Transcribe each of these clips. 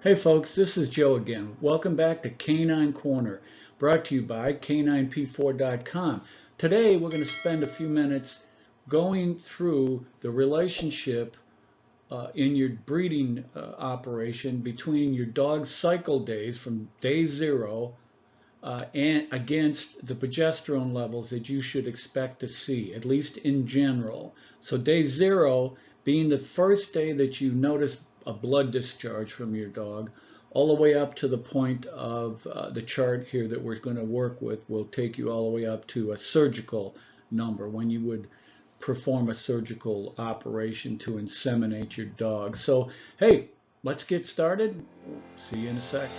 Hey folks, this is Joe again. Welcome back to Canine Corner, brought to you by CanineP4.com. Today we're going to spend a few minutes going through the relationship in your breeding operation between your dog's cycle days from day zero and against the progesterone levels that you should expect to see, at least in general. So day zero being the first day that you notice a blood discharge from your dog, all the way up to the point of the chart here that we're going to work with will take you all the way up to a surgical number when you would perform a surgical operation to inseminate your dog. So, hey, let's get started. See you in a sec.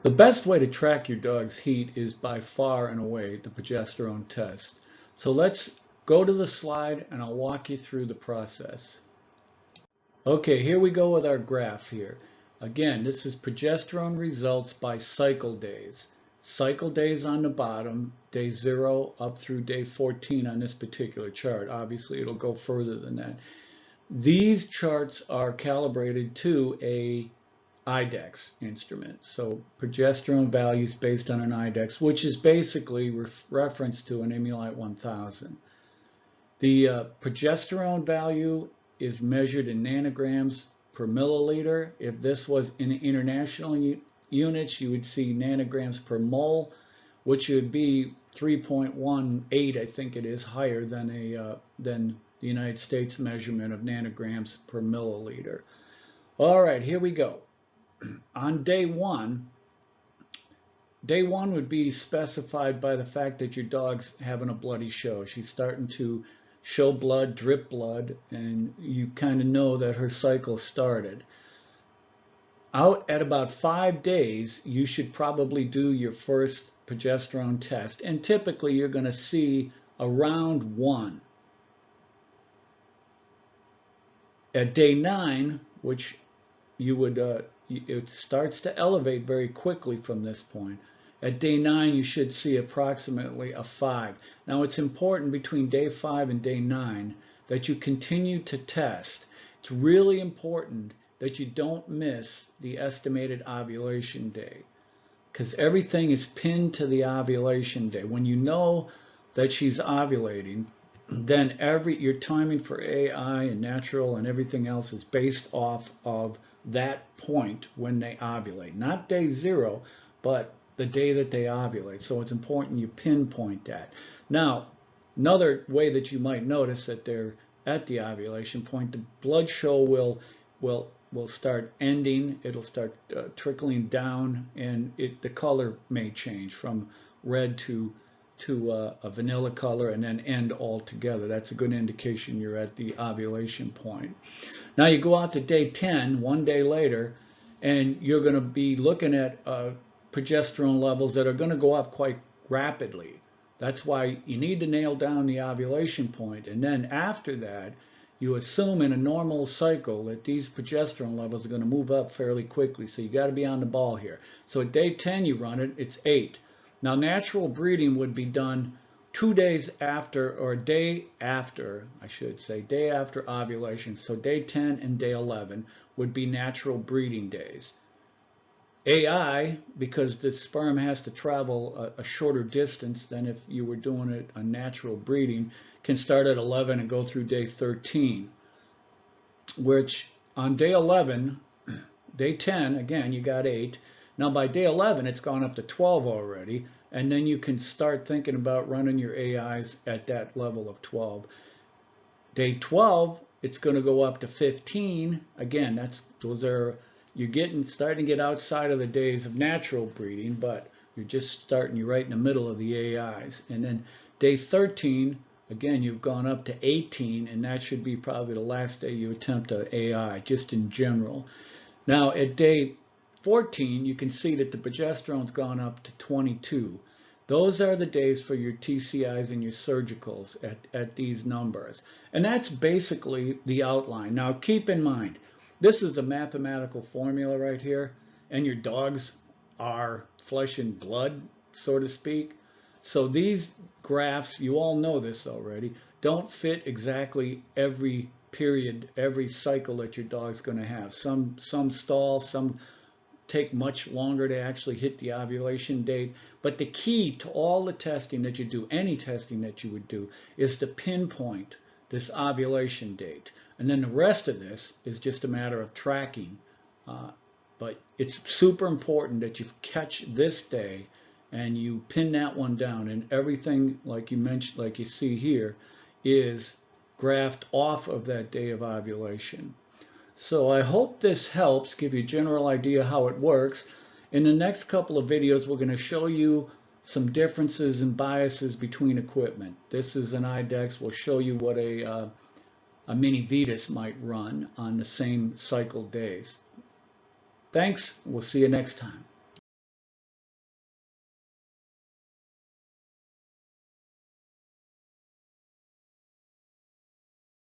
The best way to track your dog's heat is by far and away the progesterone test. So let's go to the slide and I'll walk you through the process. Okay, here we go with our graph here. Again, this is progesterone results by cycle days. Cycle days on the bottom, day 0 up through day 14 on this particular chart. Obviously, it'll go further than that. These charts are calibrated to a IDEX instrument. So progesterone values based on an IDEX, which is basically reference to an Imulite 1000. The progesterone value is measured in nanograms per milliliter. If this was in international units, you would see nanograms per mole, which would be 3.18, I think it is, higher than the United States measurement of nanograms per milliliter. All right, here we go. On day one would be specified by the fact that your dog's having a bloody show. She's starting to show blood, drip blood, and you kind of know that her cycle started. Out at about 5 days, you should probably do your first progesterone test, and typically you're going to see around 1. At day 9, which you would it starts to elevate very quickly from this point. At day 9, you should see approximately a 5. Now, it's important between day 5 and day 9 that you continue to test. It's really important that you don't miss the estimated ovulation day, because everything is pinned to the ovulation day. When you know that she's ovulating, then your timing for AI and natural and everything else is based off of that point when they ovulate. Not day 0, but the day that they ovulate. So it's important you pinpoint that. Now, another way that you might notice that they're at the ovulation point, the blood show will start ending. It'll start trickling down, and the color may change from red to a vanilla color and then end altogether. That's a good indication you're at the ovulation point. Now you go out to day 10, 1 day later, and you're going to be looking at progesterone levels that are going to go up quite rapidly. That's why you need to nail down the ovulation point, and then after that, you assume in a normal cycle that these progesterone levels are going to move up fairly quickly, so you got to be on the ball here. So at day 10 you run it, it's 8. Now natural breeding would be done 2 days after, or a day after, I should say, day after ovulation. So day 10 and day 11 would be natural breeding days. AI, because the sperm has to travel a shorter distance than if you were doing it a natural breeding, can start at 11 and go through day 13, which on day 11, day 10, again, you got 8. Now by day 11, it's gone up to 12 already, and then you can start thinking about running your AIs at that level of 12. Day 12, it's going to go up to 15. Again, you're starting to get outside of the days of natural breeding, but you're right in the middle of the AIs. And then day 13, again, you've gone up to 18, and that should be probably the last day you attempt an AI, just in general. Now at day 14, you can see that the progesterone's gone up to 22. Those are the days for your TCIs and your surgicals at these numbers. And that's basically the outline. Now keep in mind, this is a mathematical formula right here, and your dogs are flesh and blood, so to speak. So these graphs, you all know this already, don't fit exactly every period, every cycle that your dog's going to have. Some stall, some take much longer to actually hit the ovulation date. But the key to all the testing that you do, any testing that you would do, is to pinpoint this ovulation date. And then the rest of this is just a matter of tracking. But it's super important that you catch this day and you pin that one down, and everything, like you mentioned, like you see here, is graphed off of that day of ovulation. So I hope this helps give you a general idea how it works. In the next couple of videos, we're going to show you some differences and biases between equipment. This is an IDEX. We'll show you what a mini Vetus might run on the same cycle days. Thanks. We'll see you next time.